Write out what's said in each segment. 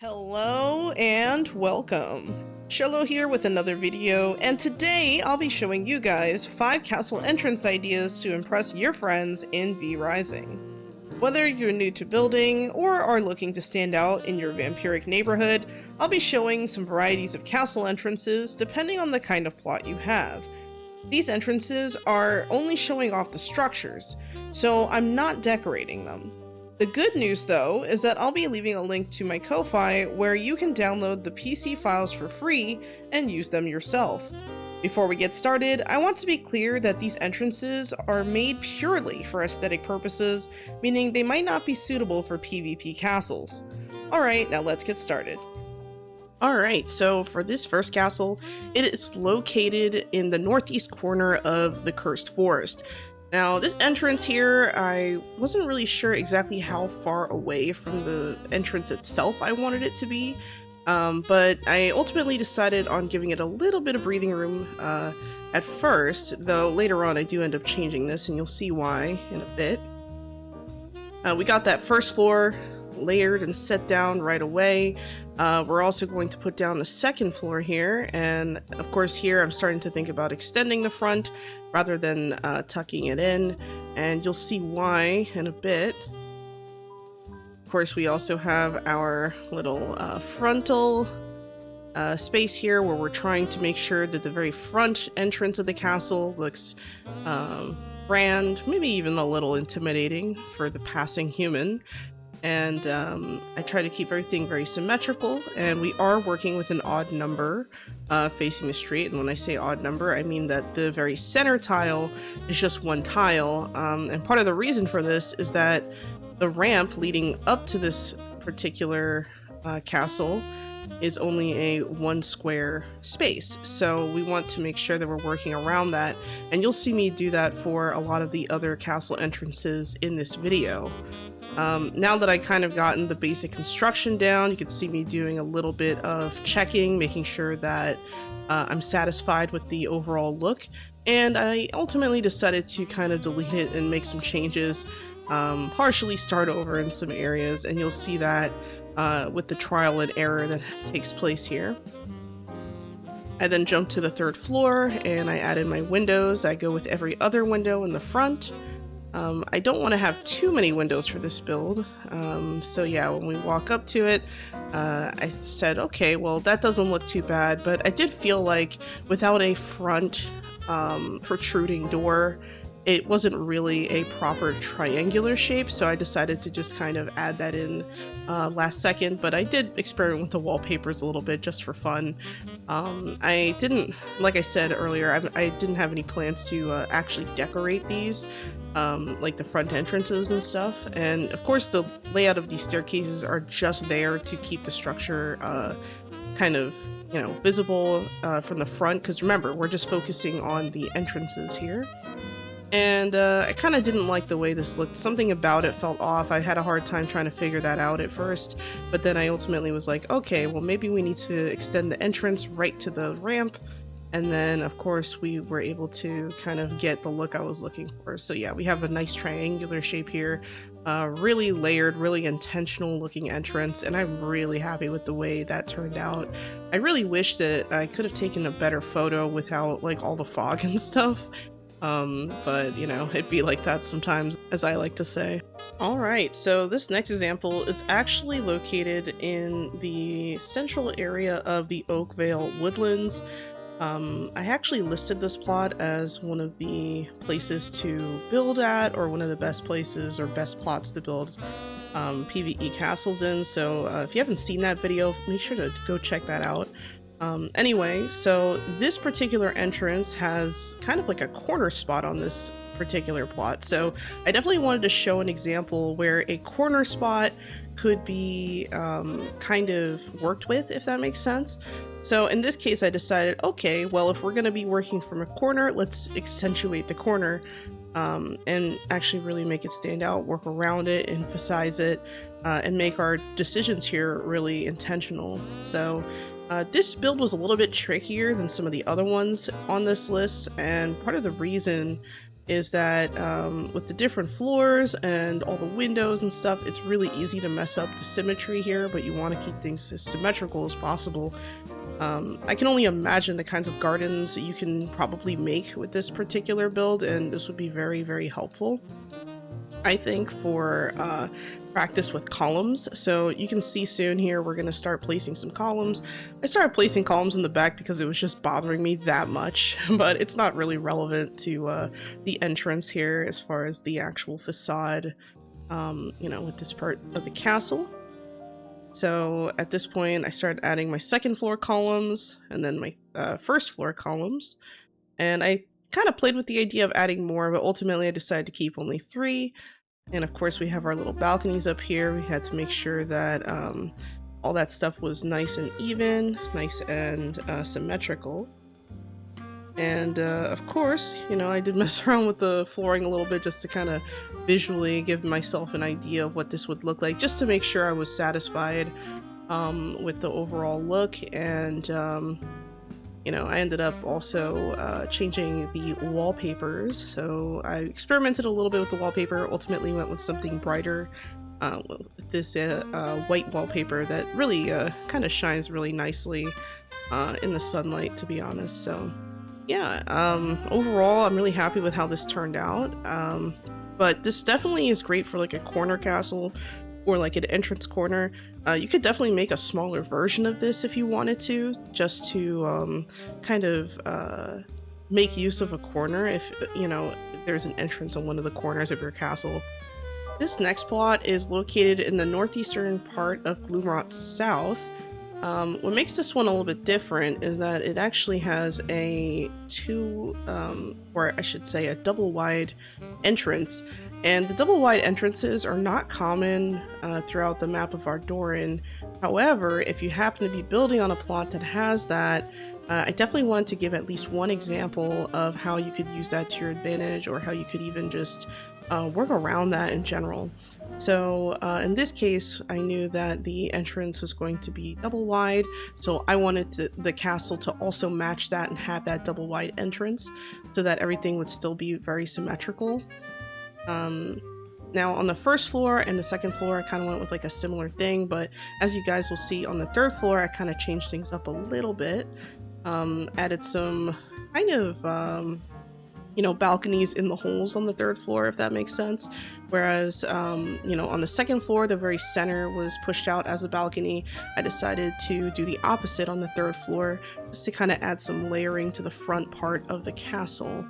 Hello and welcome. Xolo here with another video, and today I'll be showing you guys 5 castle entrance ideas to impress your friends in V Rising. Whether you're new to building or are looking to stand out in your vampiric neighborhood, I'll be showing some varieties of castle entrances depending on the kind of plot you have. These entrances are only showing off the structures, so I'm not decorating them. The good news though is that I'll be leaving a link to my Ko-Fi where you can download the PC files for free and use them yourself. Before we get started, I want to be clear that these entrances are made purely for aesthetic purposes, meaning they might not be suitable for PvP castles. Alright, now let's get started. Alright, so for this first castle, it is located in the northeast corner of the Cursed Forest. Now, this entrance here, I wasn't really sure exactly how far away from the entrance itself I wanted it to be, but I ultimately decided on giving it a little bit of breathing room at first, though later on I do end up changing this, and you'll see why in a bit. We got that first floor layered and set down right away. We're also going to put down the second floor here, and of course here I'm starting to think about extending the front rather than tucking it in, and you'll see why in a bit. Of course, we also have our little frontal space here where we're trying to make sure that the very front entrance of the castle looks grand, maybe even a little intimidating for the passing human. And I try to keep everything very symmetrical, and we are working with an odd number facing the street. And when I say odd number, I mean that the very center tile is just one tile, and part of the reason for this is that the ramp leading up to this particular castle is only a 1 square space, so we want to make sure that we're working around that, and you'll see me do that for a lot of the other castle entrances in this video. Now that I kind of gotten the basic construction down, you can see me doing a little bit of checking, making sure that I'm satisfied with the overall look, and I ultimately decided to kind of delete it and make some changes, partially start over in some areas, and you'll see that with the trial and error that takes place here. I then jumped to the 3rd floor and I added my windows. I go with every other window in the front. I don't want to have too many windows for this build, so yeah, when we walk up to it, I said, okay, well that doesn't look too bad, but I did feel like without a front protruding door, it wasn't really a proper triangular shape, so I decided to just kind of add that in last second, but I did experiment with the wallpapers a little bit just for fun. I didn't, like I said earlier, I didn't have any plans to actually decorate these, like the front entrances and stuff, and of course the layout of these staircases are just there to keep the structure kind of, you know, visible from the front, because remember, we're just focusing on the entrances here. And I kind of didn't like the way this looked. Something about it felt off. I had a hard time trying to figure that out at first, but then I ultimately was like, okay, well maybe we need to extend the entrance right to the ramp, and then of course we were able to kind of get the look I was looking for. So yeah, we have a nice triangular shape here, really layered, really intentional looking entrance, and I'm really happy with the way that turned out. I really wish that I could have taken a better photo without like all the fog and stuff. But you know, it'd be like that sometimes, as I like to say. Alright, so this next example is actually located in the central area of the Oakvale Woodlands. I actually listed this plot as one of the places to build at, or one of the best places or best plots to build PvE castles in, so if you haven't seen that video, make sure to go check that out. Anyway, so this particular entrance has kind of like a corner spot on this particular plot, so I definitely wanted to show an example where a corner spot could be kind of worked with, if that makes sense. So in this case I decided, okay, well if we're going to be working from a corner, let's accentuate the corner and actually really make it stand out, work around it, emphasize it, and make our decisions here really intentional. So this build was a little bit trickier than some of the other ones on this list, and part of the reason is that with the different floors and all the windows and stuff, it's really easy to mess up the symmetry here, but you want to keep things as symmetrical as possible. I can only imagine the kinds of gardens that you can probably make with this particular build, and this would be very, very helpful, I think, for practice with columns. So you can see soon here we're going to start placing some columns. I started placing columns in the back because it was just bothering me that much, but it's not really relevant to the entrance here as far as the actual facade, you know, with this part of the castle. So at this point I started adding my second floor columns and then my first floor columns, and I kind of played with the idea of adding more, but ultimately I decided to keep only 3. And of course we have our little balconies up here. We had to make sure that all that stuff was nice and even, nice and symmetrical. And of course, you know, I did mess around with the flooring a little bit just to kind of visually give myself an idea of what this would look like, just to make sure I was satisfied with the overall look. And you know, I ended up also changing the wallpapers. So I experimented a little bit with the wallpaper, ultimately went with something brighter, with this white wallpaper that really kind of shines really nicely in the sunlight, to be honest. So yeah, overall I'm really happy with how this turned out. But this definitely is great for like a corner castle or like an entrance corner. You could definitely make a smaller version of this if you wanted to, just to kind of make use of a corner if, you know, there's an entrance on one of the corners of your castle. This next plot is located in the northeastern part of Gloomrot South. What makes this one a little bit different is that it actually has a or I should say a double wide entrance. And the double wide entrances are not common throughout the map of Ardoran. However, if you happen to be building on a plot that has that, I definitely wanted to give at least one example of how you could use that to your advantage, or how you could even just work around that in general. So in this case, I knew that the entrance was going to be double wide, so I wanted the castle to also match that and have that double wide entrance so that everything would still be very symmetrical. Now on the first floor and the second floor, I kind of went with like a similar thing, but as you guys will see on the third floor, I kind of changed things up a little bit, added some kind of, you know, balconies in the holes on the third floor, if that makes sense. Whereas, you know, on the second floor, the very center was pushed out as a balcony. I decided to do the opposite on the third floor, just to kind of add some layering to the front part of the castle.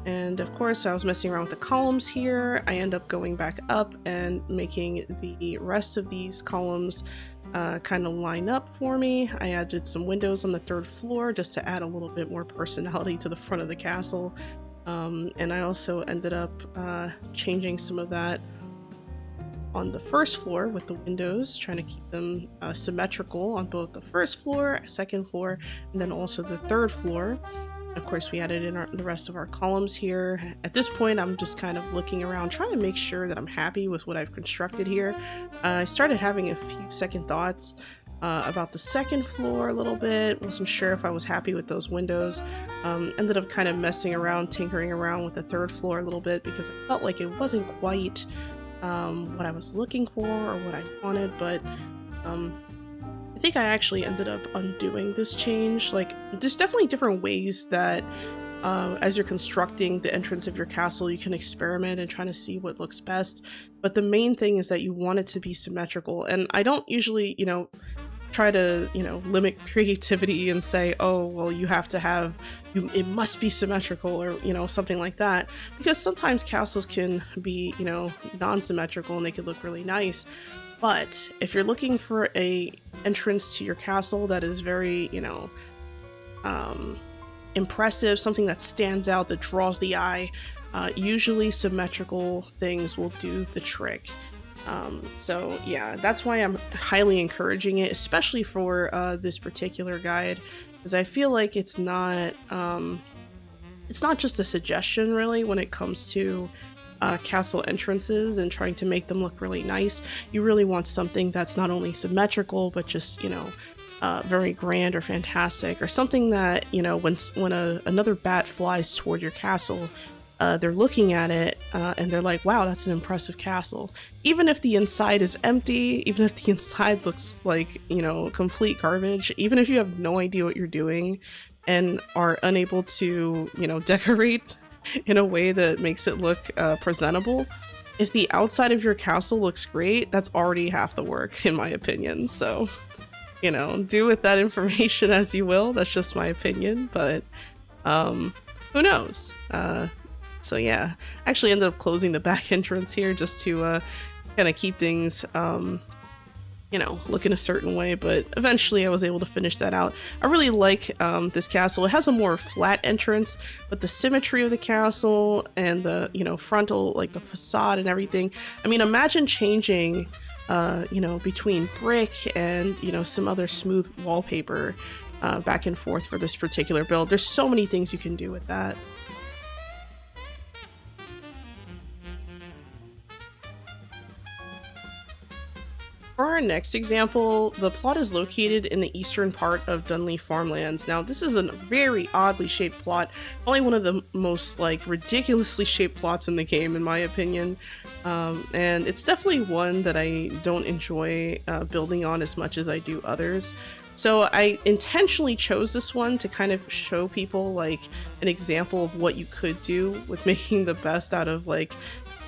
And of course, I was messing around with the columns here. I end up going back up and making the rest of these columns kind of line up for me. I added some windows on the third floor just to add a little bit more personality to the front of the castle. And I also ended up changing some of that on the first floor with the windows, trying to keep them symmetrical on both the first floor, second floor, and then also the third floor. Of course, we added in the rest of our columns here. At this point, I'm just kind of looking around, trying to make sure that I'm happy with what I've constructed here. I started having a few second thoughts about the second floor a little bit. Wasn't sure if I was happy with those windows. Ended up kind of messing around, tinkering around with the third floor a little bit because I felt like it wasn't quite what I was looking for or what I wanted, but I think I actually ended up undoing this change. Like, there's definitely different ways that as you're constructing the entrance of your castle, you can experiment and try to see what looks best. But the main thing is that you want it to be symmetrical. And I don't usually, you know, try to, you know, limit creativity and say, oh, well, you have to have, it must be symmetrical, or, you know, something like that. Because sometimes castles can be, you know, non-symmetrical and they could look really nice. But if you're looking for a entrance to your castle that is very, you know, impressive, something that stands out, that draws the eye, usually symmetrical things will do the trick. So yeah, that's why I'm highly encouraging it, especially for this particular guide, because I feel like it's not just a suggestion really when it comes to castle entrances and trying to make them look really nice. You really want something that's not only symmetrical, but just, you know, very grand or fantastic, or something that, you know, when another bat flies toward your castle, they're looking at it and they're like, wow, that's an impressive castle. Even if the inside is empty, even if the inside looks like, you know, complete garbage, even if you have no idea what you're doing and are unable to, you know, decorate in a way that makes it look presentable, if the outside of your castle looks great, that's already half the work, in my opinion. So, you know, do with that information as you will. That's just my opinion, but who knows? So yeah, I actually ended up closing the back entrance here just to kind of keep things, you know, look in a certain way, but eventually I was able to finish that out. I really like this castle. It has a more flat entrance, but the symmetry of the castle and the, you know, frontal, like the facade and everything. I mean, imagine changing, you know, between brick and, you know, some other smooth wallpaper back and forth for this particular build. There's so many things you can do with that. For our next example, the plot is located in the eastern part of Dunley Farmlands. Now, this is a very oddly shaped plot, probably one of the most like ridiculously shaped plots in the game, in my opinion. And it's definitely one that I don't enjoy building on as much as I do others. So I intentionally chose this one to kind of show people like an example of what you could do with making the best out of like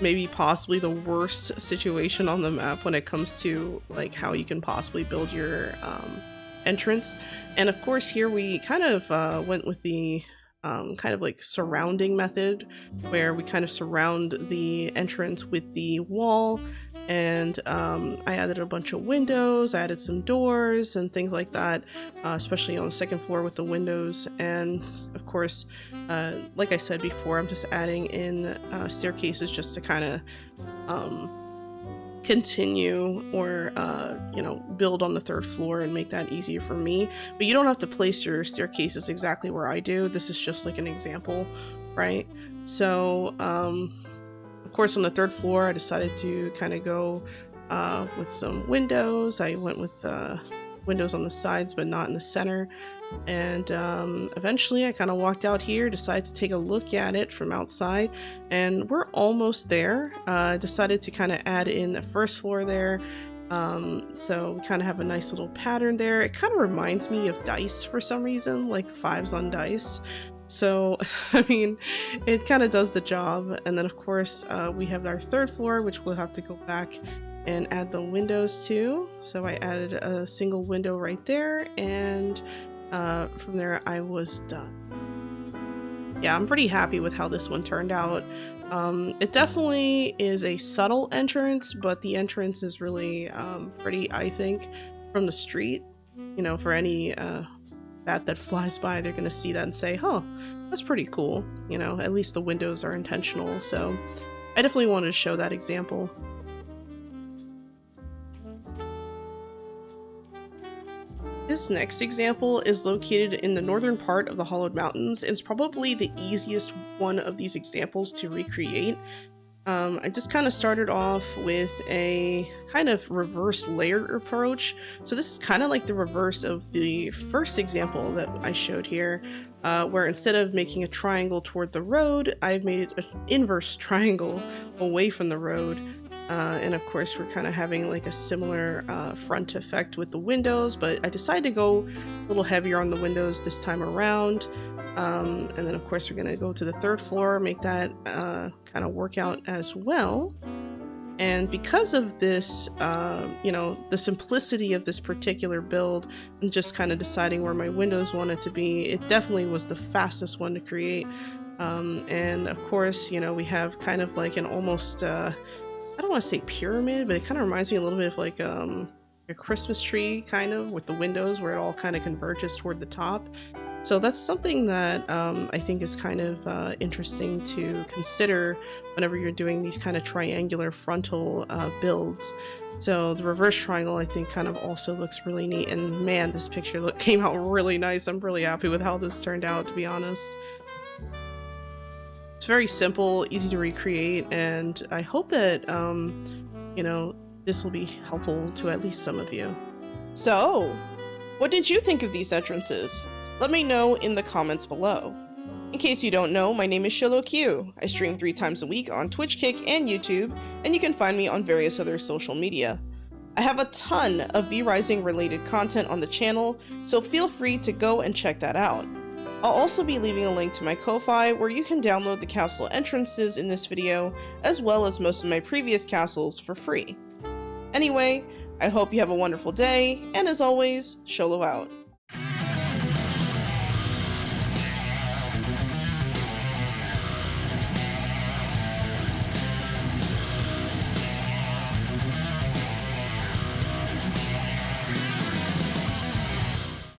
maybe possibly the worst situation on the map when it comes to like how you can possibly build your entrance. And of course here we kind of went with the kind of like surrounding method, where we kind of surround the entrance with the wall, and I added a bunch of windows, I added some doors and things like that, especially on the second floor with the windows. And of course, like I said before, I'm just adding in staircases just to kind of continue or you know, build on the third floor and make that easier for me. But you don't have to place your staircases exactly where I do. This is just like an example, right? So of course on the third floor I decided to kind of go with some windows. I went with windows on the sides but not in the center. And eventually I kind of walked out here, decided to take a look at it from outside, and we're almost there. Decided to kind of add in the first floor there. So we kind of have a nice little pattern there. It kind of reminds me of dice for some reason, like fives on dice. So, I mean, it kind of does the job. And then of course we have our third floor, which we'll have to go back and add the windows to. So I added a single window right there, and from there I was done. Yeah, I'm pretty happy with how this one turned out. It definitely is a subtle entrance, but the entrance is really pretty, I think, from the street. You know, for any bat that flies by, they're gonna see that and say, huh, that's pretty cool. You know, at least the windows are intentional, so I definitely wanted to show that example. This next example is located in the northern part of the Hollowed Mountains. It's probably the easiest one of these examples to recreate. I just kind of started off with a kind of reverse layered approach. So this is kind of like the reverse of the first example that I showed here, where instead of making a triangle toward the road, I've made an inverse triangle away from the road. And of course we're kind of having like a similar front effect with the windows, but I decided to go a little heavier on the windows this time around. And then of course we're going to go to the third floor, make that kind of work out as well. And because of this, you know, the simplicity of this particular build and just kind of deciding where my windows wanted to be, it definitely was the fastest one to create. And of course, you know, we have kind of like an almost I don't want to say pyramid, but it kind of reminds me a little bit of like a Christmas tree, kind of, with the windows where it all kind of converges toward the top. So that's something that I think is kind of interesting to consider whenever you're doing these kind of triangular frontal builds. So the reverse triangle, I think, kind of also looks really neat. And man, this picture came out really nice. I'm really happy with how this turned out, to be honest. It's very simple, easy to recreate, and I hope that, you know, this will be helpful to at least some of you. So, What did you think of these entrances? Let me know in the comments below. In case you don't know, my name is Xolo Q. I stream 3 times a week on Twitch, Kick, and YouTube, and you can find me on various other social media. I have a ton of V-Rising related content on the channel, so feel free to go and check that out. I'll also be leaving a link to my Ko-Fi where you can download the castle entrances in this video, as well as most of my previous castles for free. Anyway, I hope you have a wonderful day, and as always, Xolo out.